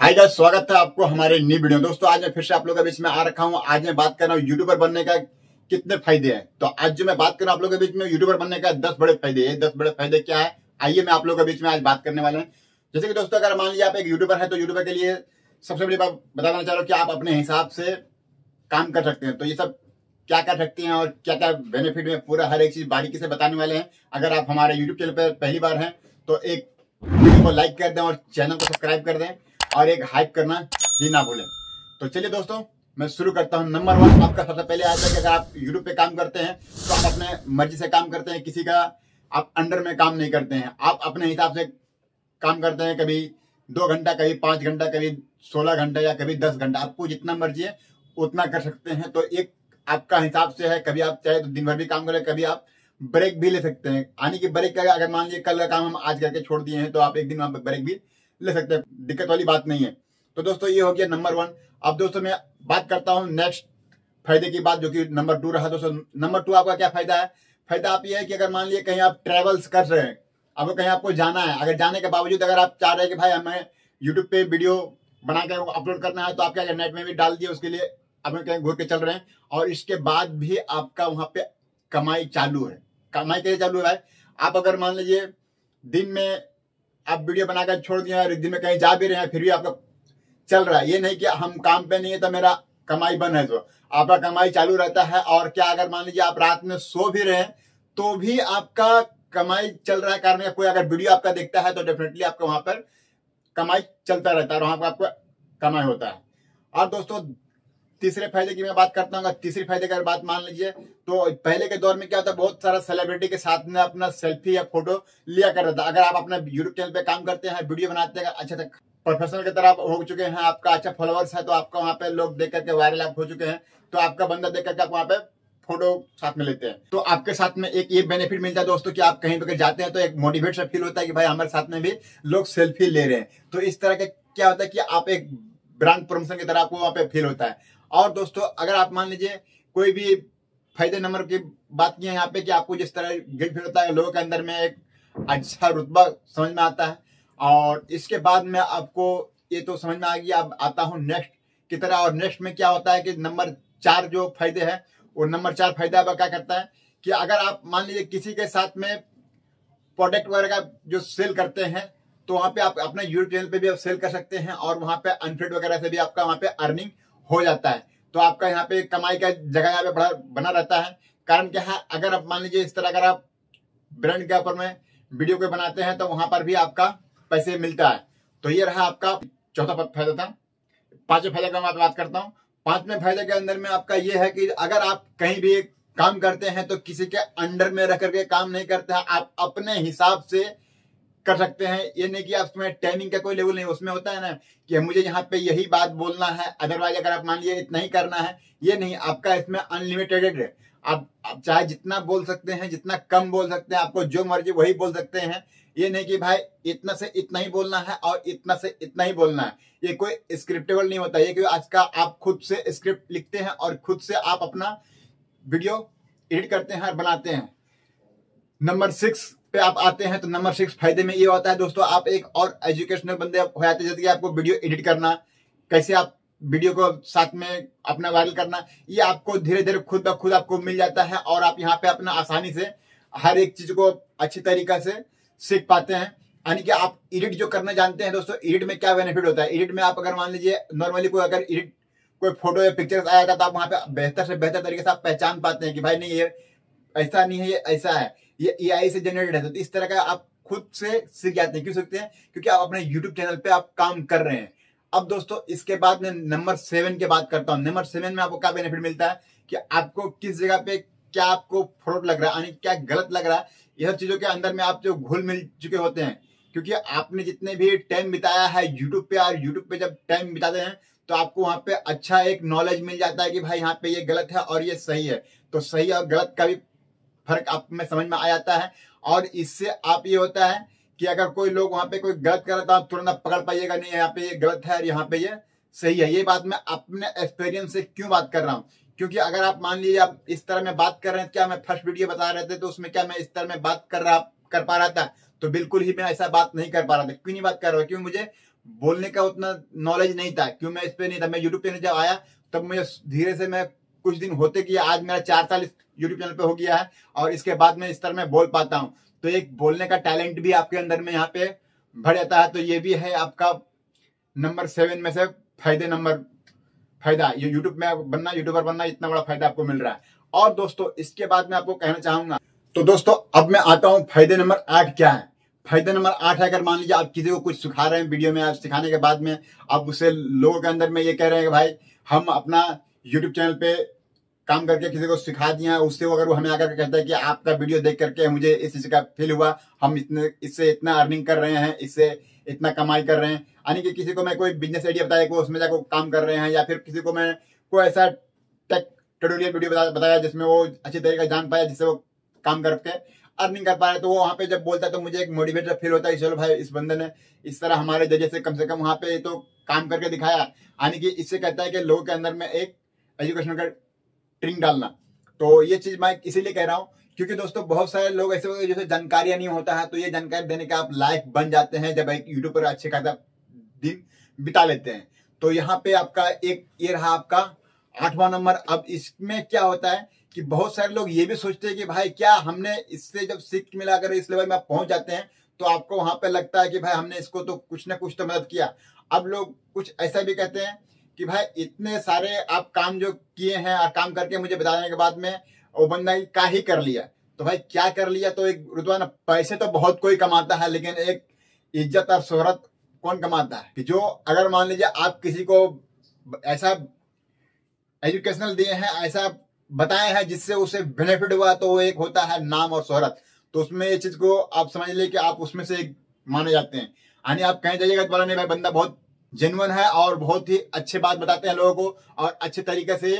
Hi guys, स्वागत है आपको हमारे न्यू वीडियो। दोस्तों आज मैं फिर से आप लोगों के बीच में आ रखा हूं। आज मैं बात कर रहा हूं यूट्यूबर बनने का कितने फायदे हैं। तो आज जो मैं बात कर रहा हूं आप लोगों के बीच में यूट्यूबर बनने का 10 बड़े फायदे। ये 10 बड़े फायदे क्या है, आइए मैं आप लोगों के बीच में आज बात करने वाले हैं। जैसे कि दोस्तों अगर मान लीजिए आप एक यूट्यूबर है तो यूट्यूबर के लिए सबसे बड़ी बात बता देना चाह रहा हूँ कि आप अपने हिसाब से काम कर सकते हैं। तो ये सब क्या कर सकते हैं और क्या क्या बेनिफिट में पूरा हर एक चीज बारीकी से बताने वाले हैं। अगर आप हमारे यूट्यूब चैनल पर पहली बार हैं तो एक वीडियो को लाइक कर दें और चैनल को सब्सक्राइब कर दें और एक हाइप करना ही ना भूलें। तो चलिए दोस्तों मैं शुरू करता हूं। नंबर 1 आपका सबसे पहले आता है कि अगर आप यूट्यूब पे काम करते हैं तो आप अपने मर्जी से काम करते हैं, किसी का आप अंडर में काम नहीं करते हैं। आप अपने हिसाब से काम करते हैं, कभी 2 घंटा, कभी 5 घंटा, कभी 16 घंटा या कभी 10 घंटा, आपको जितना मर्जी है उतना कर सकते हैं। तो एक आपका हिसाब से है, कभी आप चाहे तो दिन भर भी काम करें, कभी आप ब्रेक भी ले सकते हैं। यानी कि ब्रेक का अगर मान लीजिए कल का काम हम आज करके छोड़ दिए हैं तो आप एक दिन वहां पर ब्रेक भी ले सकते हैं, दिक्कत वाली बात नहीं है। तो दोस्तों ये हो गया नंबर 1। अब दोस्तों मैं बात करता हूं नेक्स्ट फायदे की बात, जो कि नंबर 2 रहा। दोस्तों नंबर 2 आपका क्या फायदा है? फायदा आप ये है कि अगर मान लीजिए कहीं आप ट्रेवल्स कर रहे हैं, अब कहीं आपको जाना है, अगर जाने के बावजूद अगर आप चाह रहे हैं कि भाई हमें यूट्यूब पे वीडियो बना के अपलोड करना है, तो आप क्या नेट में भी डाल दिए, उसके लिए अपने कहीं घूर के चल रहे हैं और इसके बाद भी आपका वहां पे कमाई चालू है। कमाई कैसे चालू है भाई? आप अगर मान लीजिए दिन में आप वीडियो बनाकर छोड़ दिया और दिन में कहीं जा भी रहे हैं फिर भी आपका चल रहा है। ये नहीं कि हम काम पे नहीं है तो मेरा कमाई बंद है, तो आपका कमाई चालू रहता है। और क्या अगर मान लीजिए आप रात में सो भी रहे हैं तो भी आपका कमाई चल रहा है। कारण कोई अगर वीडियो आपका देखता है तो डेफिनेटली आपका वहां पर कमाई चलता रहता है और वहां पर आपका कमाई होता है। और दोस्तों तीसरे फायदे की मैं बात करता हूँ। तीसरी फायदे की अगर बात मान लीजिए तो पहले के दौर में क्या होता है, बहुत सारा सेलिब्रिटी के साथ में अपना सेल्फी या फोटो लिया करता था। अगर आप अपना यूट्यूब चैनल पे काम करते हैं, वीडियो बनाते हैं, अच्छा तक प्रोफेशनल की तरह हो चुके हैं, आपका अच्छा फॉलोअर्स है, तो आपका वहां पे लोग देख करके वायरल आप हो चुके हैं, तो आपका बंदा देख करके आप वहां पे फोटो साथ में लेते हैं। तो आपके साथ में एक ये बेनिफिट मिलता है दोस्तों कि आप कहीं पे जाते हैं तो एक मोटिवेट सा फील होता है कि भाई हमारे साथ में भी लोग सेल्फी ले रहे हैं। तो इस तरह के क्या होता है कि आप एक ब्रांड प्रमोशन की तरह आपको वहां पे फील होता है। और दोस्तों अगर आप मान लीजिए कोई भी फायदे नंबर की बात की है यहाँ पे कि आपको जिस तरह गिल्ट फील होता है, लोगों के अंदर में एक अच्छा रुतबा समझ में आता है। और इसके बाद में आपको ये तो समझ में आ गया। अब आता हूँ नेक्स्ट की तरह। और नेक्स्ट में क्या होता है कि नंबर 4 जो फायदे है, वो नंबर 4 फायदा आपका क्या करता है कि अगर आप मान लीजिए किसी के साथ में प्रोडक्ट वगैरह का जो सेल करते हैं तो वहां पे आप अपने यूट्यूब चैनल पे भी आप सेल कर सकते हैं और वहां पे अनफिट वगैरह से भी आपका वहां पे अर्निंग हो जाता है। तो आपका यहाँ पे कमाई का जगह यहाँ पे बना रहता है। कारण क्या है, अगर आप मान लीजिए इस तरह अगर आप ब्रांड के ऊपर में वीडियो को बनाते हैं तो वहां पर भी आपका पैसे मिलता है। तो ये रहा आपका चौथा फायदा था। 5वें फायदे का मैं बात करता हूँ। 5वें फायदे के अंदर में आपका ये है कि अगर आप कहीं भी काम करते हैं तो किसी के अंडर में रह करके काम नहीं करते हैं, आप अपने हिसाब से कर सकते हैं। ये नहीं कि आप उसमें टाइमिंग का कोई लेवल नहीं, उसमें होता है ना कि मुझे यहाँ पे यही बात बोलना है, अदरवाइज अगर आप मान लीजिए इतना ही करना है, ये नहीं। आपका इसमें अनलिमिटेड है। आप चाहे जितना बोल सकते हैं, जितना कम बोल सकते हैं, आपको जो मर्जी वही बोल सकते हैं। ये नहीं कि भाई इतना से इतना ही बोलना है और इतना से इतना ही बोलना है। ये कोई स्क्रिप्टेबल नहीं होता। ये कि आज का आप खुद से स्क्रिप्ट लिखते हैं और खुद से आप अपना वीडियो एडिट करते हैं और बनाते हैं। नंबर 6 पे आप आते हैं तो नंबर 6 फायदे में ये होता है दोस्तों, आप एक और एजुकेशनल बंदे हो जाते हैं। जैसे कि आपको वीडियो एडिट करना, कैसे आप वीडियो को साथ में अपना वायरल करना, ये आपको धीरे धीरे खुद ब खुद आपको मिल जाता है और आप यहाँ पे अपना आसानी से हर एक चीज को अच्छी तरीका से सीख पाते हैं। यानी कि आप एडिट जो करना जानते हैं दोस्तों, एडिट में क्या बेनिफिट होता है। एडिट में आप अगर मान लीजिए नॉर्मली कोई अगर एडिट कोई फोटो या पिक्चर्स आया था तो आप वहां पे बेहतर से बेहतर तरीके से आप पहचान पाते हैं कि भाई नहीं ये ऐसा नहीं है, ये ऐसा है, ये AI से जनरेटेड है। तो इस तरह का आप खुद से सीख जाते हैं। क्यों सीखते हैं? क्योंकि आप अपने YouTube चैनल पे आप काम कर रहे हैं। अब दोस्तों इसके बाद में नंबर 7 की बात करता हूं। नंबर 7 में आपको क्या बेनिफिट मिलता है कि आपको किस जगह पे क्या आपको फ्रॉड लग रहा है, यानी क्या गलत लग रहा है, ये सब चीजों के अंदर में आप जो घुल मिल चुके होते हैं। क्योंकि आपने जितने भी टाइम बिताया है यूट्यूब पे, और यूट्यूब पे जब टाइम बिताते हैं तो आपको वहां पे अच्छा एक नॉलेज मिल जाता है कि भाई यहाँ पे ये गलत है और ये सही है। तो सही और गलत का भी फर्क आप में समझ में आ जाता है। और इससे आप ये होता है कि अगर कोई लोग वहां पे कोई गलत कर रहा है तो आप तुरंत पकड़ पाइएगा, नहीं यहाँ पे ये गलत है और यहाँ पे ये सही है। ये बात मैं अपने एक्सपीरियंस से क्यों बात कर रहा हूँ, क्योंकि अगर आप मान लीजिए आप इस तरह में बात कर रहे हैं, क्या मैं फर्स्ट वीडियो बता रहे थे तो उसमें क्या मैं इस तरह में बात कर पा रहा था? तो बिल्कुल ही मैं ऐसा बात नहीं कर पा रहा था। क्यों नहीं बात कर रहा हूँ? क्योंकि मुझे बोलने का उतना नॉलेज नहीं था, क्यों मैं इस पे नहीं था। मैं यूट्यूब पे जब आया तब मुझे धीरे से, मैं कुछ दिन होते कि आज मेरा 4 साल इस यूट्यूब चैनल पे हो गया है और इसके बाद मैं इस तरह में बोल पाता हूँ। तो एक बोलने का टैलेंट भी आपके अंदर में यहाँ पे भर जाता है। तो ये भी है आपका नंबर 7 में से फायदा, ये यूट्यूबर बनना इतना बड़ा फायदा आपको मिल रहा है। और दोस्तों इसके बाद मैं आपको कहना चाहूंगा, तो दोस्तों अब मैं आता हूं फायदे नंबर 8 क्या है। फायदे नंबर 8 है, अगर मान लीजिए आप किसी को कुछ सिखा रहे हैं वीडियो में, आप सिखाने के बाद में आप उससे लोगों के अंदर में ये कह रहे हैं कि भाई हम अपना यूट्यूब चैनल पे काम करके किसी को सिखा दिया है, उससे अगर वो हमें आकर के कहता है कि आपका वीडियो देख करके मुझे इस चीज का फील हुआ, हम इससे इतना अर्निंग कर रहे हैं, इससे इतना कमाई कर रहे हैं, यानी कि किसी को मैं कोई बिजनेस आइडिया बताया कि उसमें जाकर काम कर रहे हैं, या फिर किसी को मैं कोई ऐसा टेक ट्यूटोरियल वीडियो बताया जिसमें वो अच्छी तरीके से जान पाया, जिससे वो काम करके अर्निंग कर पा रहे, तो वो वहाँ पे जब बोलता है तो मुझे एक मोटिवेटेड फील होता है, चलो भाई इस बंदे ने इस तरह हमारे जरिए से कम से कम वहाँ पे तो काम करके दिखाया। यानी कि इससे कहता है कि लोगों के अंदर में एक एजुकेशन का ट्रिंग डालना। तो ये चीज मैं इसीलिए कह रहा हूँ क्योंकि दोस्तों बहुत सारे लोग ऐसे होते हैं जैसे जानकारियां नहीं होता है, तो ये जानकारी देने के आप लायक बन जाते हैं जब एक यूट्यूब पर अच्छे खासा दिन बिता लेते हैं। तो यहाँ पे आपका एक ये रहा आपका 8वां नंबर। अब इसमें क्या होता है कि बहुत सारे लोग ये भी सोचते हैं कि भाई क्या हमने इससे जब सीख मिलाकर इस लेवल में आप पहुंच जाते हैं तो आपको वहां पे लगता है कि भाई हमने इसको तो कुछ ना कुछ तो मदद किया। अब लोग कुछ ऐसा भी कहते हैं कि भाई इतने सारे आप काम जो किए हैं और काम करके मुझे बताने के बाद में वो बंदा क्या ही कर लिया। तो भाई क्या कर लिया, तो एक रुतबा ना, पैसे तो बहुत कोई कमाता है लेकिन एक इज्जत और शोहरत कौन कमाता है। कि जो अगर मान लीजिए आप किसी को ऐसा एजुकेशनल दिए हैं, ऐसा बताए हैं जिससे उसे बेनिफिट हुआ, तो वो एक होता है नाम और शोहरत। तो उसमें ये चीज को आप समझ लीजिए कि आप उसमें से एक माने जाते हैं। यानी आप कहीं जाइएगा तो बोला नहीं भाई बंदा बहुत जेन्युइन है और बहुत ही अच्छे बात बताते हैं लोगों को और अच्छे तरीके से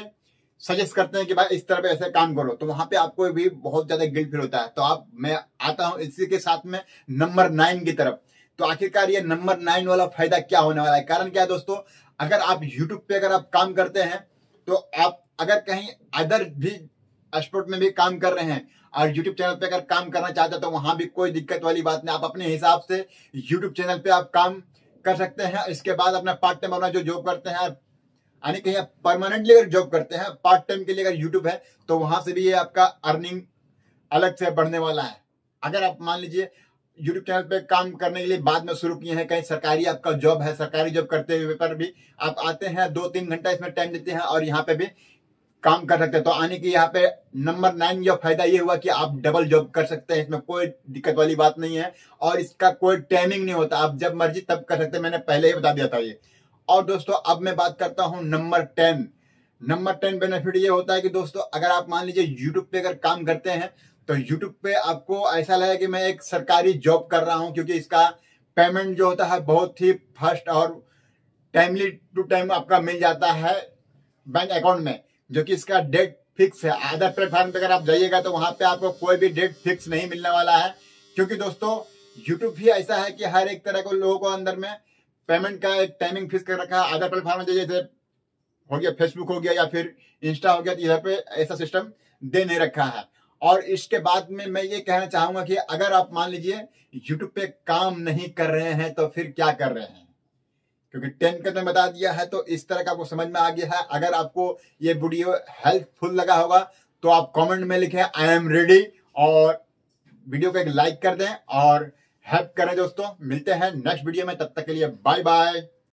सजेस्ट करते हैं कि भाई इस तरह पे ऐसे काम करो, तो वहां पे आपको भी बहुत ज्यादा गिल्ट फील होता है। तो आप मैं आता हूं इसी के साथ में नंबर 9 की तरफ। तो आखिरकार ये नंबर 9 वाला फायदा क्या होने वाला है, कारण क्या है दोस्तों, अगर आप यूट्यूब पे अगर आप काम करते हैं तो आप अगर कहीं अदर भी स्पोर्ट में भी काम कर रहे हैं और यूट्यूब चैनल पे अगर काम करना चाहते हैं तो वहां भी कोई दिक्कत वाली बात नहीं, आप अपने हिसाब से यूट्यूब चैनल पे आप काम कर सकते हैं। इसके बाद अपना पार्ट टाइम अपना जो जॉब करते हैं, यानी कहीं आप परमानेंटली अगर जॉब करते हैं, पार्ट टाइम के लिए अगर यूट्यूब है तो वहां से भी ये आपका अर्निंग अलग से बढ़ने वाला है। अगर आप मान लीजिए यूट्यूब चैनल पे काम करने के लिए बाद में शुरू किए हैं, कहीं सरकारी आपका जॉब है, सरकारी जॉब करते हुए पर भी आप आते हैं 2-3 घंटा इसमें टाइम देते हैं और यहाँ पे भी काम कर सकते हैं। तो आने की यहाँ पे नंबर 9 का फायदा ये हुआ कि आप डबल जॉब कर सकते हैं, इसमें कोई दिक्कत वाली बात नहीं है और इसका कोई टाइमिंग नहीं होता, आप जब मर्जी तब कर सकते हैं, मैंने पहले ही बता दिया था ये। और दोस्तों अब मैं बात करता हूं नंबर 10। नंबर 10 बेनिफिट ये होता है कि दोस्तों अगर आप मान लीजिए यूट्यूब पे अगर काम करते हैं तो यूट्यूब पे आपको ऐसा लगे कि मैं एक सरकारी जॉब कर रहा हूं, क्योंकि इसका पेमेंट जो होता है बहुत ही फास्ट और टाइमली टू टाइम आपका मिल जाता है बैंक अकाउंट में, जो कि इसका डेट फिक्स है। अदर प्लेटफॉर्म पे अगर आप जाइएगा तो वहां पे आपको कोई भी डेट फिक्स नहीं मिलने वाला है, क्योंकि दोस्तों यूट्यूब भी ऐसा है कि हर एक तरह को लोगों को अंदर में पेमेंट का एक टाइमिंग फिक्स कर रखा है। अदर प्लेटफॉर्म में जैसे हो गया फेसबुक हो गया या फिर इंस्टा हो गया, तो इधर पे ऐसा सिस्टम दे नहीं रखा है। और इसके बाद में मैं ये कहना चाहूंगा कि अगर आप मान लीजिए यूट्यूब पे काम नहीं कर रहे हैं तो फिर क्या कर रहे हैं, क्योंकि 10 का तो बता दिया है, तो इस तरह का आपको समझ में आ गया है। अगर आपको ये वीडियो हेल्पफुल लगा होगा तो आप कमेंट में लिखें आई एम रेडी और वीडियो को एक लाइक कर दें और हेल्प करें। दोस्तों मिलते हैं नेक्स्ट वीडियो में, तब तक के लिए बाय बाय।